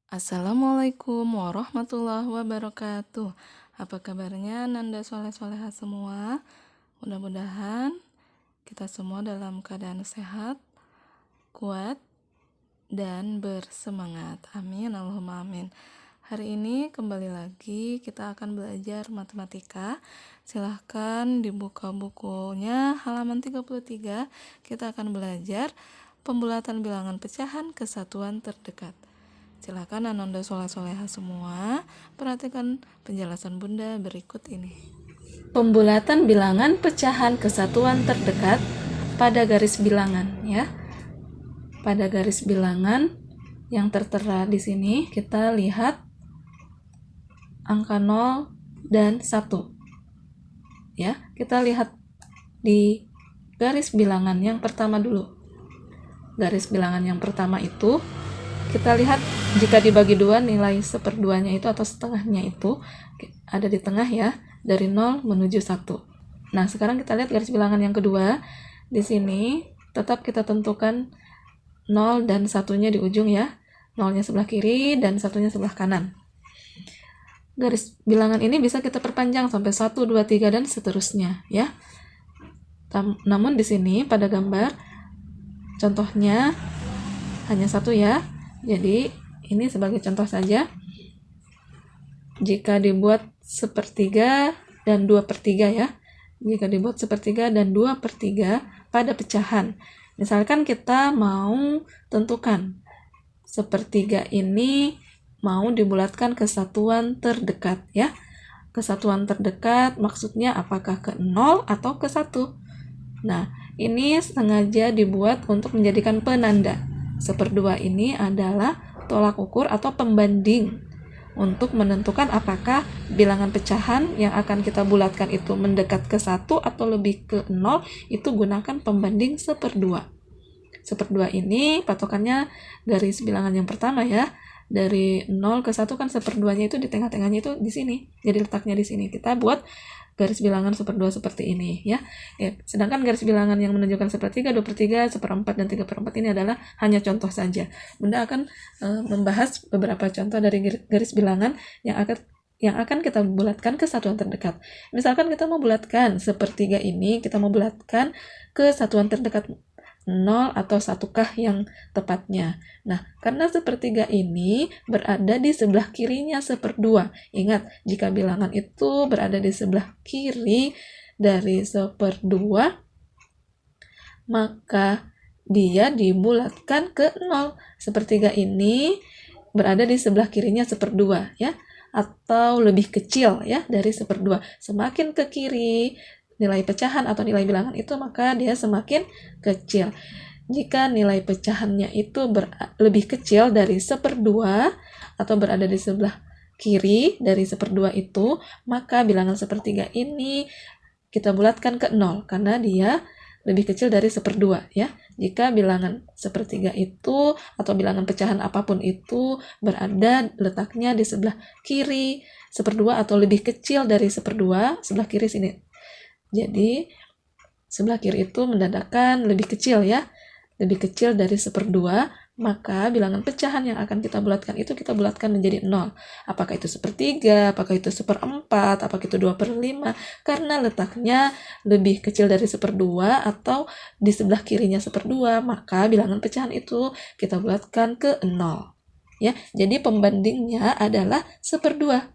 Assalamualaikum warahmatullahi wabarakatuh. Apa kabarnya Nanda soleh-soleha semua? Mudah-mudahan kita semua dalam keadaan sehat, kuat, dan bersemangat. Amin, Allahumma amin. Hari ini kembali lagi kita akan belajar matematika. Silahkan dibuka bukunya halaman 33. Kita akan belajar pembulatan bilangan pecahan ke satuan terdekat. Silakan Ananda soleh-soleha semua, perhatikan penjelasan Bunda berikut ini. Pembulatan bilangan pecahan kesatuan terdekat pada garis bilangan ya. Pada garis bilangan yang tertera di sini kita lihat angka 0 dan 1. Ya, kita lihat di garis bilangan yang pertama dulu. Garis bilangan yang pertama itu kita lihat jika dibagi 2 nilai 1/2-nya itu atau setengahnya itu ada di tengah ya, dari 0 menuju 1. Nah, sekarang kita lihat garis bilangan yang kedua. Di sini tetap kita tentukan 0 dan 1-nya di ujung ya. 0-nya sebelah kiri dan 1-nya sebelah kanan. Garis bilangan ini bisa kita perpanjang sampai 1, 2, 3 dan seterusnya ya. Namun di sini pada gambar contohnya hanya 1 ya. Jadi ini sebagai contoh saja, jika dibuat 1/3 dan 2/3 ya, jika dibuat 1/3 dan 2/3 pada pecahan, misalkan kita mau tentukan 1/3 ini mau dibulatkan ke satuan terdekat ya. Kesatuan terdekat maksudnya apakah ke 0 atau ke 1. Nah, ini sengaja dibuat untuk menjadikan penanda. 1/2 ini adalah tolak ukur atau pembanding untuk menentukan apakah bilangan pecahan yang akan kita bulatkan itu mendekat ke 1 atau lebih ke 0, itu gunakan pembanding 1/2. 1/2 ini patokannya garis bilangan yang pertama ya. Dari 0 ke 1 kan 1/2-nya itu di tengah-tengahnya itu di sini. Jadi letaknya di sini. Kita buat garis bilangan 1/2 seperti ini ya. Sedangkan garis bilangan yang menunjukkan 1/3, 2/3, 1/4 dan 3/4 ini adalah hanya contoh saja. Bunda akan membahas beberapa contoh dari garis bilangan yang akan kita bulatkan ke satuan terdekat. Misalkan kita mau bulatkan 1/3 ini, kita mau bulatkan ke satuan terdekat 0 atau 1-kah yang tepatnya. Nah, karena 1/3 ini berada di sebelah kirinya 1/2. Ingat, jika bilangan itu berada di sebelah kiri dari 1/2, maka dia dibulatkan ke 0. 1/3 ini berada di sebelah kirinya 1/2 ya, atau lebih kecil ya dari 1/2. Semakin ke kiri nilai pecahan atau nilai bilangan itu, maka dia semakin kecil. Jika nilai pecahannya itu lebih kecil dari 1/2 atau berada di sebelah kiri dari 1/2 itu, maka bilangan 1/3 ini kita bulatkan ke 0 karena dia lebih kecil dari 1/2 ya. Jika bilangan 1/3 itu atau bilangan pecahan apapun itu berada letaknya di sebelah kiri 1/2 atau lebih kecil dari 1/2, sebelah kiri sini. Jadi sebelah kiri itu menandakan lebih kecil ya, lebih kecil dari 1/2, maka bilangan pecahan yang akan kita bulatkan itu kita bulatkan menjadi 0. Apakah itu 1/3, apakah itu 1/4, apakah itu 2/5, karena letaknya lebih kecil dari 1/2 atau di sebelah kirinya 1/2, maka bilangan pecahan itu kita bulatkan ke 0. Ya, jadi pembandingnya adalah 1/2.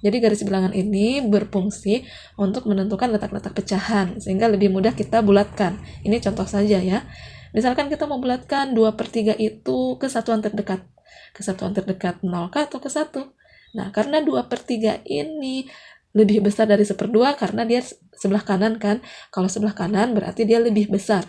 Jadi garis bilangan ini berfungsi untuk menentukan letak-letak pecahan sehingga lebih mudah kita bulatkan. Ini contoh saja ya. Misalkan kita mau bulatkan 2/3 itu ke satuan terdekat. Ke satuan terdekat 0 atau ke 1. Nah, karena 2/3 ini lebih besar dari 1/2 karena dia sebelah kanan kan. Kalau sebelah kanan berarti dia lebih besar.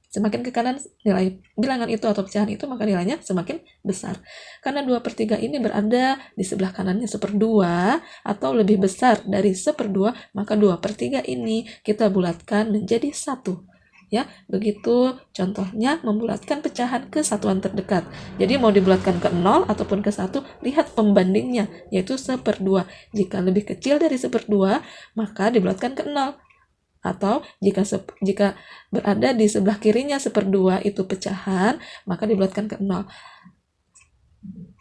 Semakin ke kanan nilai bilangan itu atau pecahan itu, maka nilainya semakin besar. Karena 2/3 ini berada di sebelah kanannya 1/2 atau lebih besar dari 1/2, maka 2/3 ini kita bulatkan menjadi 1. Ya, begitu contohnya membulatkan pecahan ke satuan terdekat. Jadi mau dibulatkan ke 0 ataupun ke 1, lihat pembandingnya, yaitu 1/2. Jika lebih kecil dari 1/2, maka dibulatkan ke 0. Atau jika berada di sebelah kirinya 1/2 itu pecahan, maka dibulatkan ke 0.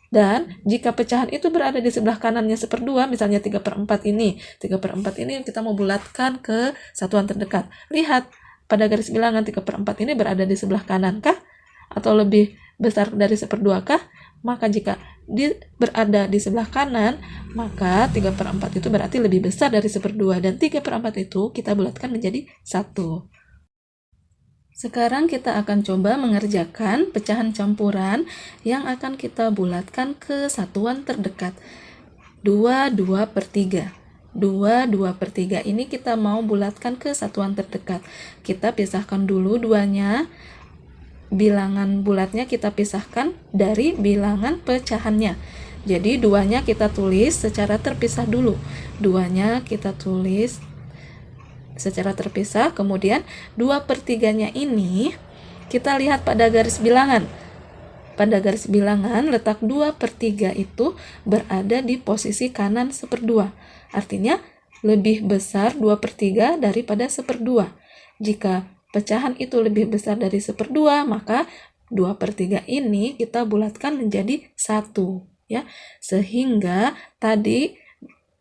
Dan jika pecahan itu berada di sebelah kanannya 1/2, misalnya 3/4 ini. 3/4 ini kita mau bulatkan ke satuan terdekat. Lihat, pada garis bilangan 3/4 ini berada di sebelah kanan kah? Atau lebih besar dari 1/2 kah? Maka jika berada di sebelah kanan, maka 3/4 itu berarti lebih besar dari 1/2. Dan 3/4 itu kita bulatkan menjadi 1. Sekarang kita akan coba mengerjakan pecahan campuran yang akan kita bulatkan ke satuan terdekat. 2/3. 2/3 ini kita mau bulatkan ke satuan terdekat. Kita pisahkan dulu duanya. Bilangan bulatnya kita pisahkan dari bilangan pecahannya. Jadi duanya kita tulis secara terpisah dulu. Duanya kita tulis secara terpisah, kemudian 2/3-nya ini kita lihat pada garis bilangan. Pada garis bilangan letak 2/3 itu berada di posisi kanan 1/2. Artinya lebih besar 2/3 daripada 1/2. Jika pecahan itu lebih besar dari 1/2, maka 2/3 ini kita bulatkan menjadi 1, ya. Sehingga tadi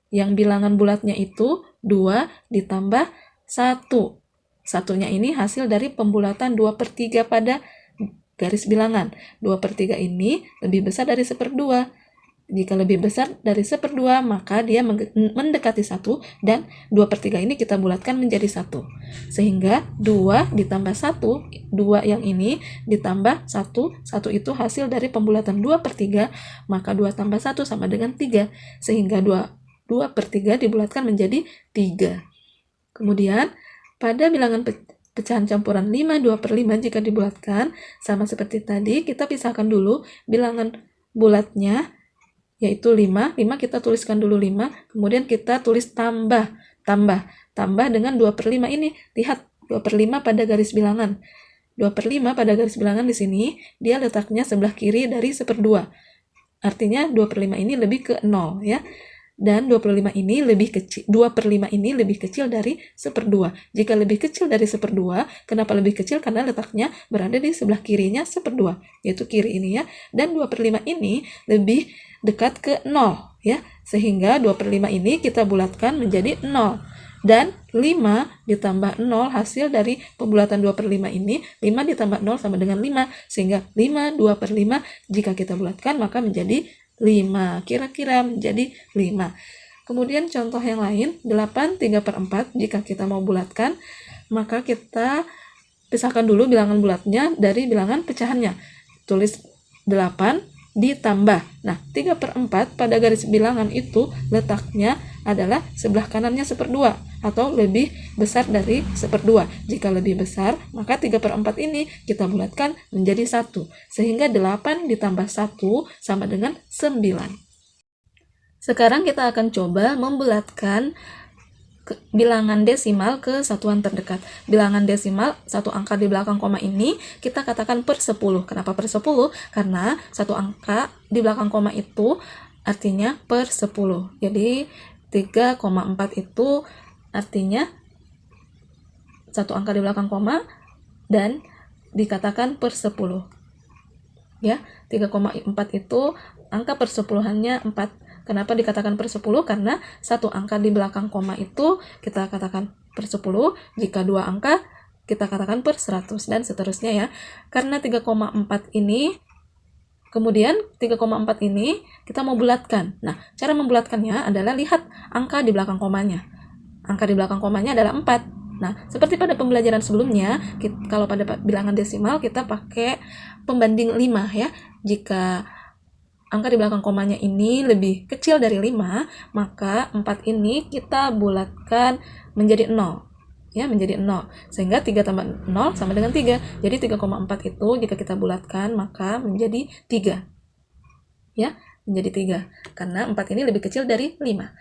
yang bilangan bulatnya itu 2 ditambah 1. Satunya ini hasil dari pembulatan 2/3 pada garis bilangan. 2/3 ini lebih besar dari 1/2. Jika lebih besar dari 1/2, maka dia mendekati 1, dan 2/3 ini kita bulatkan menjadi 1. Sehingga 2 ditambah 1, 2 yang ini ditambah 1, 1 itu hasil dari pembulatan 2/3, maka 2 tambah 1 sama dengan 3. Sehingga 2/3 dibulatkan menjadi 3. Kemudian, pada bilangan pecahan campuran 5, 2/5 jika dibulatkan, sama seperti tadi, kita pisahkan dulu bilangan bulatnya, yaitu 5. 5 kita tuliskan dulu 5, kemudian kita tulis tambah dengan 2/5 ini. Lihat, 2/5 pada garis bilangan. 2/5 pada garis bilangan di sini, dia letaknya sebelah kiri dari 1/2. Artinya 2/5 ini lebih ke 0, ya. Dan 2/5 ini lebih kecil, 2/5 ini lebih kecil dari 1/2. Jika lebih kecil dari 1/2, kenapa lebih kecil? Karena letaknya berada di sebelah kirinya 1/2, yaitu kiri ini, ya. Dan 2/5 ini lebih dekat ke 0, ya. Sehingga 2/5 ini kita bulatkan menjadi 0. Dan 5 ditambah 0 hasil dari pembulatan 2/5 ini, 5 ditambah 0 sama dengan 5, sehingga 5 2/5 jika kita bulatkan maka menjadi 5, kira-kira menjadi 5. Kemudian contoh yang lain, 8 3/4 jika kita mau bulatkan, maka kita pisahkan dulu bilangan bulatnya dari bilangan pecahannya. Tulis 8 ditambah. Nah, 3/4 pada garis bilangan itu letaknya adalah sebelah kanannya 1/2 atau lebih besar dari 1/2. Jika lebih besar, maka 3/4 ini kita bulatkan menjadi 1. Sehingga 8 ditambah 1 sama dengan 9. Sekarang kita akan coba membulatkan bilangan desimal ke satuan terdekat. Bilangan desimal, satu angka di belakang koma ini, kita katakan per 10. Kenapa per 10? Karena satu angka di belakang koma itu artinya per 10. Jadi 3,4 itu artinya satu angka di belakang koma dan dikatakan per 10. Ya, 3,4 itu angka persepuluhannya 4. Kenapa dikatakan per 10? Karena satu angka di belakang koma itu kita katakan per 10, jika dua angka kita katakan per 100, dan seterusnya, ya. Karena 3,4 ini, kemudian 3,4 ini kita mau bulatkan. Nah, cara membulatkannya adalah lihat angka di belakang komanya. Angka di belakang komanya adalah 4. Nah, seperti pada pembelajaran sebelumnya, kalau pada bilangan desimal kita pakai pembanding 5, ya. Jika angka di belakang komanya ini lebih kecil dari 5, maka 4 ini kita bulatkan menjadi 0. Ya, menjadi 0. Sehingga 3 tambah 0 sama dengan 3. Jadi 3,4 itu jika kita bulatkan maka menjadi 3. Ya, menjadi 3. Karena 4 ini lebih kecil dari 5.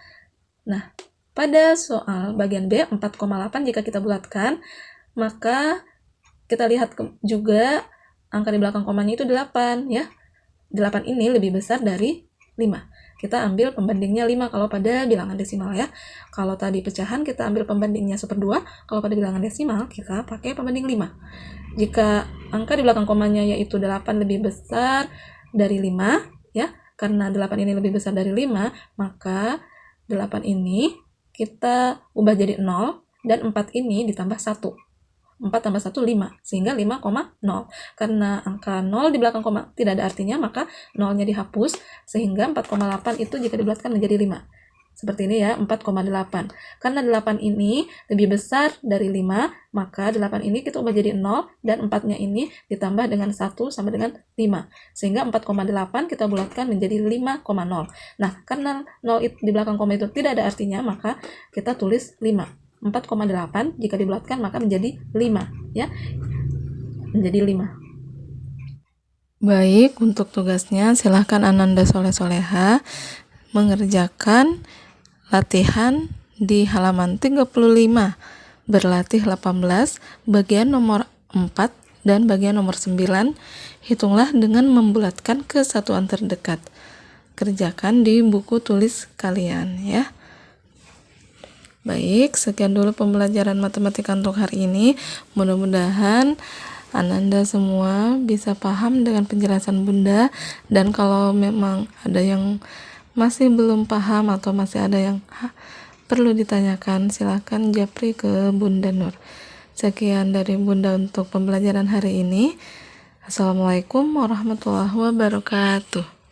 Nah, pada soal bagian B, 4,8 jika kita bulatkan, maka kita lihat juga angka di belakang komanya itu 8, ya. 8 ini lebih besar dari 5. Kita ambil pembandingnya 5 kalau pada bilangan desimal, ya. Kalau tadi pecahan kita ambil pembandingnya 1/2, kalau pada bilangan desimal kita pakai pembanding 5. Jika angka di belakang komanya yaitu 8 lebih besar dari 5, ya, karena 8 ini lebih besar dari 5, maka 8 ini kita ubah jadi 0, dan 4 ini ditambah 1. 4 tambah 1, 5, sehingga 5,0. Karena angka 0 di belakang koma tidak ada artinya, maka 0-nya dihapus, sehingga 4,8 itu jika dibulatkan menjadi 5. Seperti ini ya, 4,8. Karena 8 ini lebih besar dari 5, maka 8 ini kita ubah jadi 0, dan 4-nya ini ditambah dengan 1 sama dengan 5. Sehingga 4,8 kita bulatkan menjadi 5,0. Nah, karena 0 di belakang koma itu tidak ada artinya, maka kita tulis 5. 4,8 jika dibulatkan maka menjadi 5, ya. Menjadi 5. Baik, untuk tugasnya silahkan Ananda Soleh Soleha mengerjakan latihan di halaman 35, berlatih 18, bagian nomor 4 dan bagian nomor 9. Hitunglah dengan membulatkan kesatuan terdekat. Kerjakan di buku tulis kalian ya. Baik, sekian dulu pembelajaran matematika untuk hari ini. Mudah-mudahan Ananda semua bisa paham dengan penjelasan Bunda, dan kalau memang ada yang masih belum paham atau masih ada yang perlu ditanyakan, silakan japri ke Bunda Nur. Sekian dari Bunda untuk pembelajaran hari ini. Assalamualaikum warahmatullahi wabarakatuh.